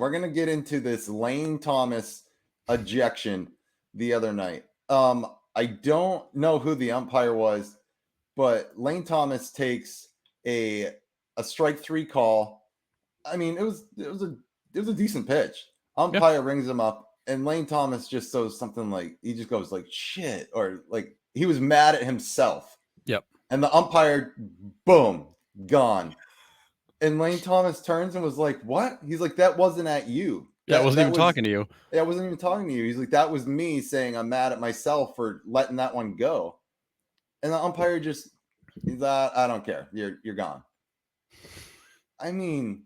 we're gonna get into this Lane Thomas ejection the other night. I don't know who the umpire was, but Lane Thomas takes a a strike three call. I mean, it was a decent pitch. Yeah. Umpire rings him up, and Lane Thomas just says something like he just goes like shit, or like he was mad at himself. Yep. And the umpire, boom, gone. And Lane Thomas turns and was like, "What?" He's like, "That wasn't at you. Yeah, I That wasn't that even was talking to you. I wasn't even talking to you." He's like, "That was me saying I'm mad at myself for letting that one go." And the umpire just he's like, "I don't care. You're gone." I mean,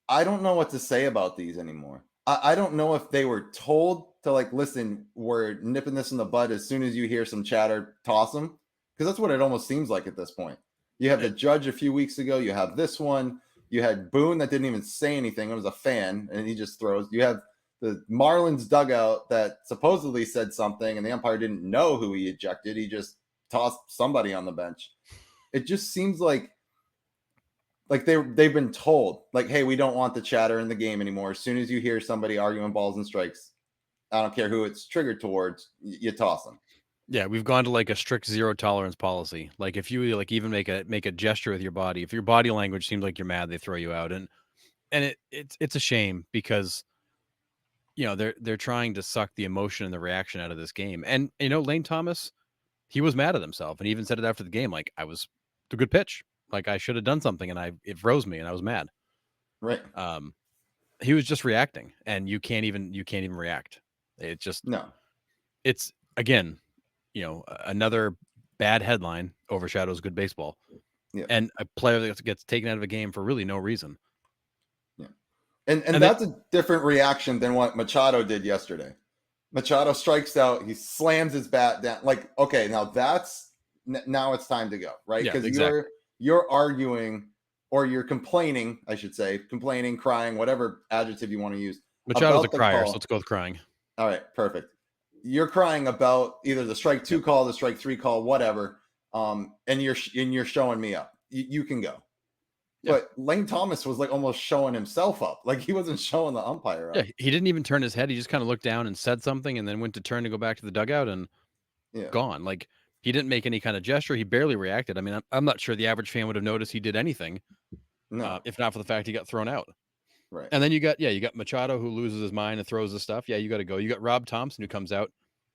I don't know what to say about these anymore. I don't know if they were told to like, listen, we're nipping this in the bud as soon as you hear some chatter, toss them. Because that's what it almost seems like at this point. You have the judge a few weeks ago, you have this one, you had Boone that didn't even say anything. It was a fan, and he just throws. You have the Marlins dugout that supposedly said something, and the umpire didn't know who he ejected. He just tossed somebody on the bench. It just seems like they've been told, like, hey, we don't want the chatter in the game anymore. As soon as you hear somebody arguing balls and strikes, I don't care who it's triggered towards, you toss them. Yeah, we've gone to like a strict zero tolerance policy. Like if you like even make a gesture with your body, if your body language seems like you're mad, they throw you out. And it's a shame because they're trying to suck the emotion and the reaction out of this game. And Lane Thomas, he was mad at himself and he even said it after the game, like I was a good pitch. Like I should have done something and it froze me and I was mad. Right. He was just reacting and you can't even react. It just No. it's again, another bad headline overshadows good baseball. Yeah. And a player that gets taken out of a game for really no reason. Yeah. And that's a different reaction than what Machado did yesterday. Machado strikes out, he slams his bat down. Like, okay, now it's time to go, right? Yeah, Because exactly. you're arguing, or you're complaining, I should say, complaining, crying, whatever adjective you want to use, Machado's a about the crier, so call. let's go with crying. All right, perfect. You're crying about either the strike two Yep. call, the strike three call, whatever. And you're showing me up. You can go. Yeah. But Lane Thomas was like almost showing himself up. Like he wasn't showing the umpire Yeah, up. he didn't even turn his head. He just kind of looked down and said something and then went to turn to go back to the dugout and Yeah. gone. Like he didn't make any kind of gesture. He barely reacted. I mean, I'm not sure the average fan would have noticed he did anything, No. if not for the fact he got thrown out. Right. And then you got Machado who loses his mind and throws the stuff. Yeah, you got to go. You got Rob Thompson who comes out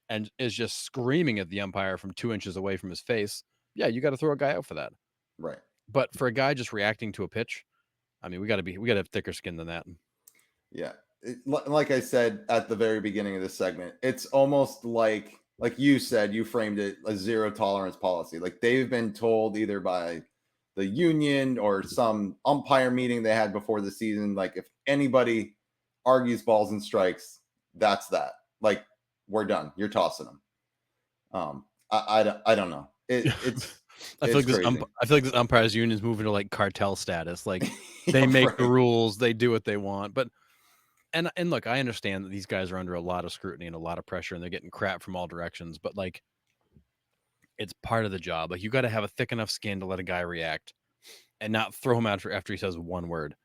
and is just screaming at the umpire from 2 inches away from his face. Yeah, you got to throw a guy out for that. Right. But for a guy just reacting to a pitch, I mean, we got to have thicker skin than that. Yeah. Like I said at the very beginning of this segment, it's almost like you said, you framed it a zero tolerance policy. Like they've been told either by the union or some umpire meeting they had before the season, like if anybody argues balls and strikes, that's that. Like we're done. You're tossing them. I don't know. It's I feel it's like this. crazy. I feel like this umpires union is moving to like cartel status. Like they Yeah, make the right. rules, they do what they want. But and look, I understand that these guys are under a lot of scrutiny and a lot of pressure, and they're getting crap from all directions. But like, it's part of the job. Like you got to have a thick enough skin to let a guy react and not throw him out after he says one word.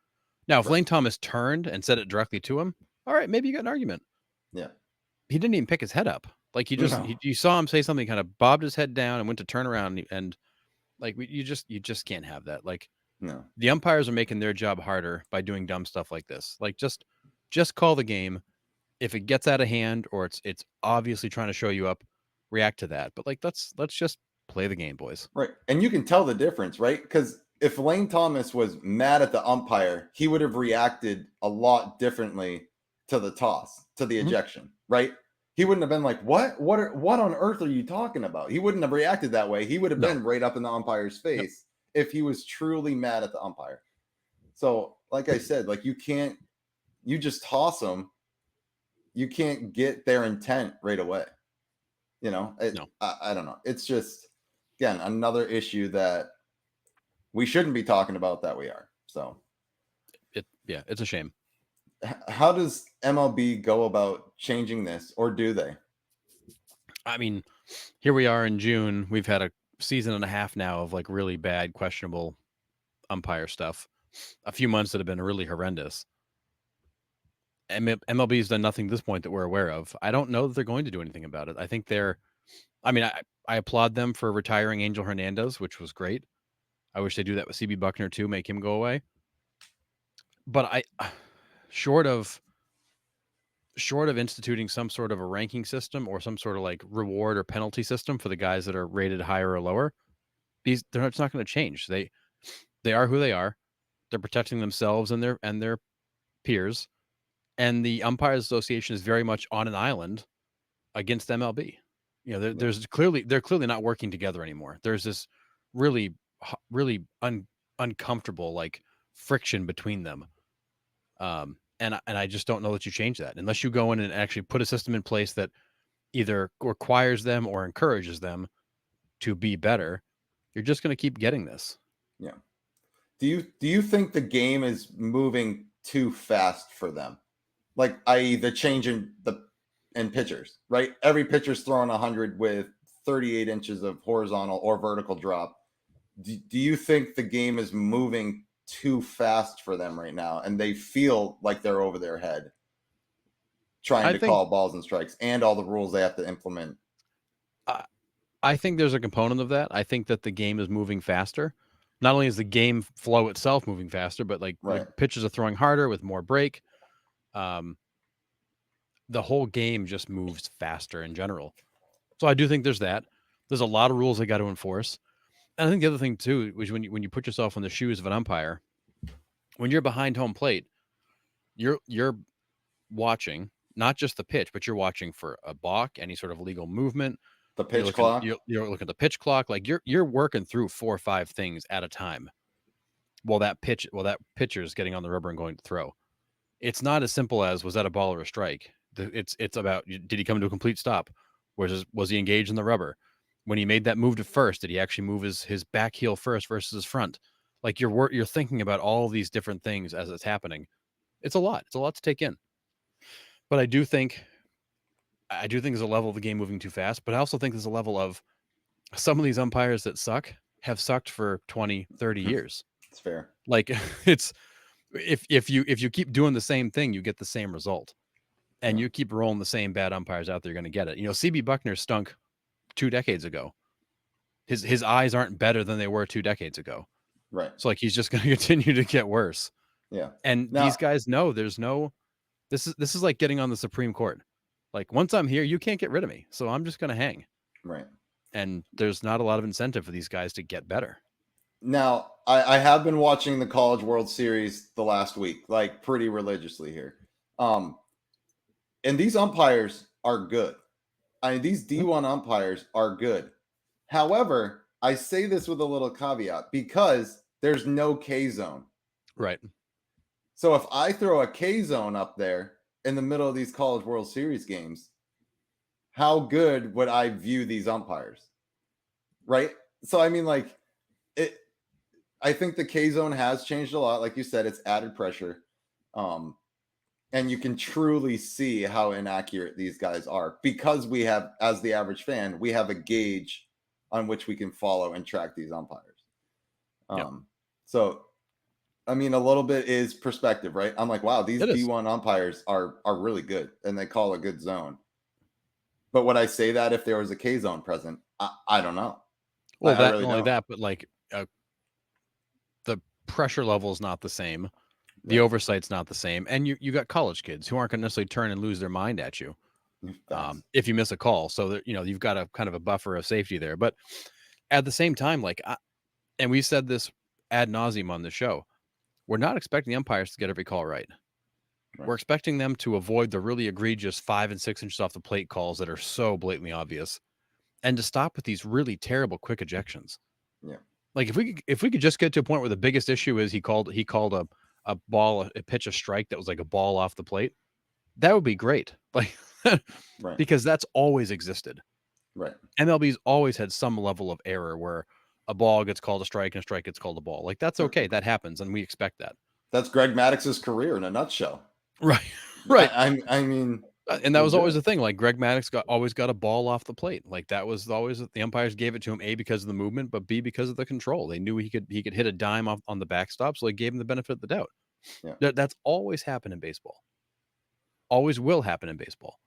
Now, if Right. Lane Thomas turned and said it directly to him, all right, maybe you got an argument. Yeah. He didn't even pick his head up. Like No. you saw him say something, kind of bobbed his head down and went to turn around and like you just can't have that. Like No. the umpires are making their job harder by doing dumb stuff like this. Like just call the game. If it gets out of hand or it's obviously trying to show you up, react to that. But like let's just play the game, boys. Right. And you can tell the difference, right? Because if Lane Thomas was mad at the umpire, he would have reacted a lot differently to the toss, to the Mhm. ejection, right? He wouldn't have been like, what on earth are you talking about? He wouldn't have reacted that way. He would have No. been right up in the umpire's Yep. face if he was truly mad at the umpire. So, like I said, like you just toss them. You can't get their intent right away. No. I don't know. It's just, again, another issue that we shouldn't be talking about that we are. So, It's a shame. how does MLB go about changing this, or do they? I mean, here we are in June. We've had a season and a half now of like really bad, questionable umpire stuff. a few months that have been really horrendous. MLB's done nothing at this point that we're aware of. I don't know that they're going to do anything about it. I think they're. I mean, I applaud them for retiring Angel Hernandez, which was great. I wish they do that with CB Buckner too, make him go away. But short of short of instituting some sort of a ranking system or some sort of like reward or penalty system for the guys that are rated higher or lower, it's not going to change. They are who they are. They're protecting themselves and their peers. And the Umpires Association is very much on an island against MLB. You know, Yeah. they're clearly not working together anymore. There's this really really uncomfortable like friction between them. And I just don't know that you change that unless you go in and actually put a system in place that either requires them or encourages them to be better. You're just going to keep getting this. Yeah. Do you think the game is moving too fast for them? Like, i.e., the change in pitchers, right? Every pitcher's throwing 100 with 38 inches of horizontal or vertical drop. Do you think the game is moving too fast for them right now, and they feel like they're over their head trying I to think call balls and strikes and all the rules they have to implement? I I think there's a component of that. I think that the game is moving faster. Not only is the game flow itself moving faster, but like the Right. pitchers are throwing harder with more break. Um, the whole game just moves faster in general. So I do think there's that. There's a lot of rules they got to enforce. And I think the other thing too is when you put yourself in the shoes of an umpire, when you're behind home plate, you're watching not just the pitch, but you're watching for a balk, any sort of legal movement. The pitch clock. You're looking at the pitch clock, like you're working through 4 or 5 things at a time while that pitcher is getting on the rubber and going to throw. It's not as simple as was that a ball or a strike. It's about did he come to a complete stop? Was he engaged in the rubber? When he made that move to first, did he actually move his back heel first versus his front? Like you're thinking about all these different things as it's happening. It's a lot. It's a lot to take in. But I do think there's a level of the game moving too fast, but I also think there's a level of some of these umpires that suck have sucked for 20, 30 years. It's fair. Like it's if you keep doing the same thing, you get the same result. And Yeah. you keep rolling the same bad umpires out there, you're going to get it. You know, CB Buckner stunk 2 decades ago. His eyes aren't better than they were 2 decades ago. Right. So like he's just going to continue to get worse. Yeah. And these Now, guys know there's no this is like getting on the Supreme Court. Like once I'm here, you can't get rid of me. So I'm just going to hang. right. And there's not a lot of incentive for these guys to get better. Now, I have been watching the College World Series the last week, like pretty religiously here. And these umpires are good. I mean, these D1 umpires are good. However, I say this with a little caveat because there's no K zone. Right. So if I throw a K zone up there in the middle of these College World Series games, how good would I view these umpires? Right? So I mean, like, it I think the K zone has changed a lot. Like you said, it's added pressure. And you can truly see how inaccurate these guys are because we have, as the average fan, we have a gauge on which we can follow and track these umpires. Yep. So, I mean, a little bit is perspective, right? I'm like, wow, these It is. D1 umpires are really good and they call a good zone. But would I say that if there was a K zone present? I don't know. Well, I that really not only don't. that, but like the pressure level is not the same. The Right. oversight's not the same, and you got college kids who aren't going to necessarily turn and lose their mind at you Facts. if you miss a call. So that you've got a kind of a buffer of safety there. But at the same time, and we said this ad nauseum on the show, we're not expecting the umpires to get every call right. Right. We're expecting them to avoid the really egregious 5 and 6 inches off the plate calls that are so blatantly obvious, and to stop with these really terrible quick ejections. Yeah. Like if we could just get to a point where the biggest issue is he called a ball a pitch a strike that was like a ball off the plate, that would be great. Like Right. because that's always existed. Right. MLB's always had some level of error where a ball gets called a strike and a strike gets called a ball. Like that's okay. That happens and we expect that. That's Greg Maddox's career in a nutshell. Right. Right. I mean, And that was always the legit. thing. Like Greg Maddox always got a ball off the plate. Like that was always the umpires gave it to him A because of the movement, but B because of the control. They knew he could hit a dime off on the backstop, so they gave him the benefit of the doubt. Yeah. That's always happened in baseball. Always will happen in baseball.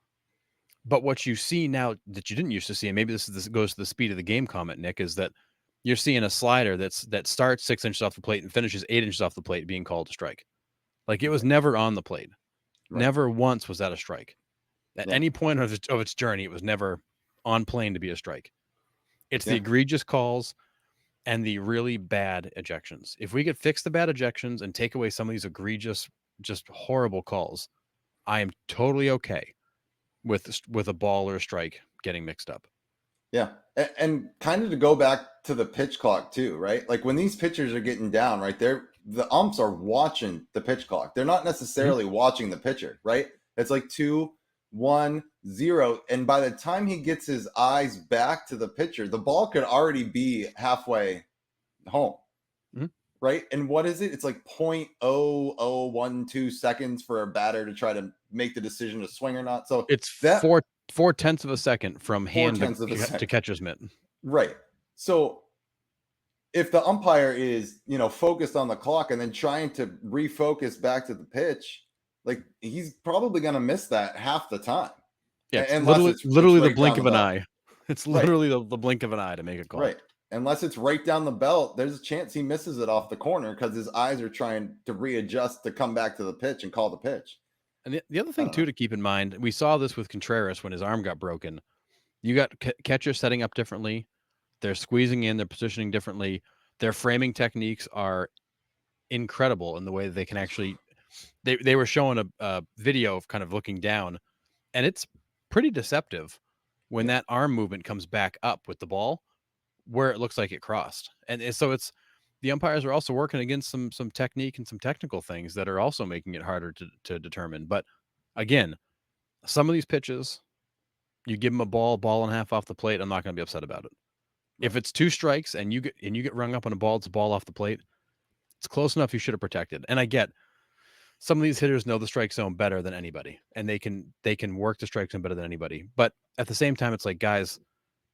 But what you see now that you didn't used to see, and maybe this goes to the speed of the game comment, Nick, is that you're seeing a slider that starts 6 inches off the plate and finishes 8 inches off the plate being called a strike. Like it was Right. never on the plate. Right. Never once was that a strike. At Yeah. any point of its journey, it was never on plane to be a strike. It's the Yeah. egregious calls and the really bad ejections. If we could fix the bad ejections and take away some of these egregious, just horrible calls, I am totally okay with a ball or a strike getting mixed up. Yeah. And kind of to go back to the pitch clock too, right? Like when these pitchers are getting down, right? The umps are watching the pitch clock. They're not Mhm. necessarily watching the pitcher, right? It's like 2-1-0. And by the time he gets his eyes back to the pitcher, the ball could already be halfway home. Mhm. Right. And what is it? It's like 0.0012 seconds for a batter to try to make the decision to swing or not. So It's that 4/10 of a second from four hand tenths of a to second. catcher's mitt. Right. So if the umpire is, focused on the clock and then trying to refocus back to the pitch, like he's probably going to miss that half the time, Yeah, it's unless it's literally the right down blink the of an belt. eye. It's Right. literally the blink of an eye to make a call. Right. Unless it's right down the belt, there's a chance he misses it off the corner because his eyes are trying to readjust to come back to the pitch and call the pitch. And the other I thing don't too know. to keep in mind, we saw this with Contreras when his arm got broken. You got catchers setting up differently. They're squeezing in, they're positioning differently. Their framing techniques are incredible in the way that they can actually they were showing a video of kind of looking down, and it's pretty deceptive when Yeah. that arm movement comes back up with the ball where it looks like it crossed. So it's the umpires are also working against some technique and some technical things that are also making it harder to determine. But again, some of these pitches, you give them a ball and a half off the plate, I'm not going to be upset about it. If Right. it's 2 strikes and you get rung up on a ball, it's a ball off the plate, it's close enough you should have protected. And I get some of these hitters know the strike zone better than anybody, and they can work the strike zone better than anybody. But at the same time, it's like, guys,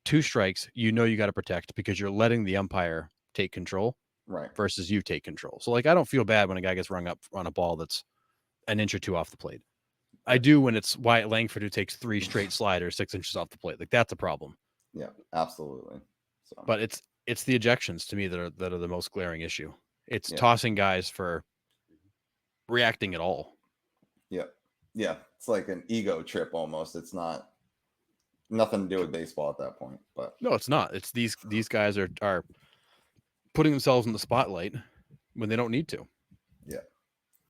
2 strikes, you got to protect because you're letting the umpire take control Right. versus you take control. So like I don't feel bad when a guy gets rung up on a ball that's an inch or 2 off the plate. I Right. do when it's Wyatt Langford who takes 3 straight sliders 6 inches off the plate. Like that's a problem. Yeah. Absolutely. So But it's the ejections to me that are the most glaring issue. It's yeah. tossing guys for reacting at all. Yeah. Yeah. It's like an ego trip almost. It's not nothing to do with baseball at that point. But No, it's not. It's these guys are putting themselves in the spotlight when they don't need to. yeah.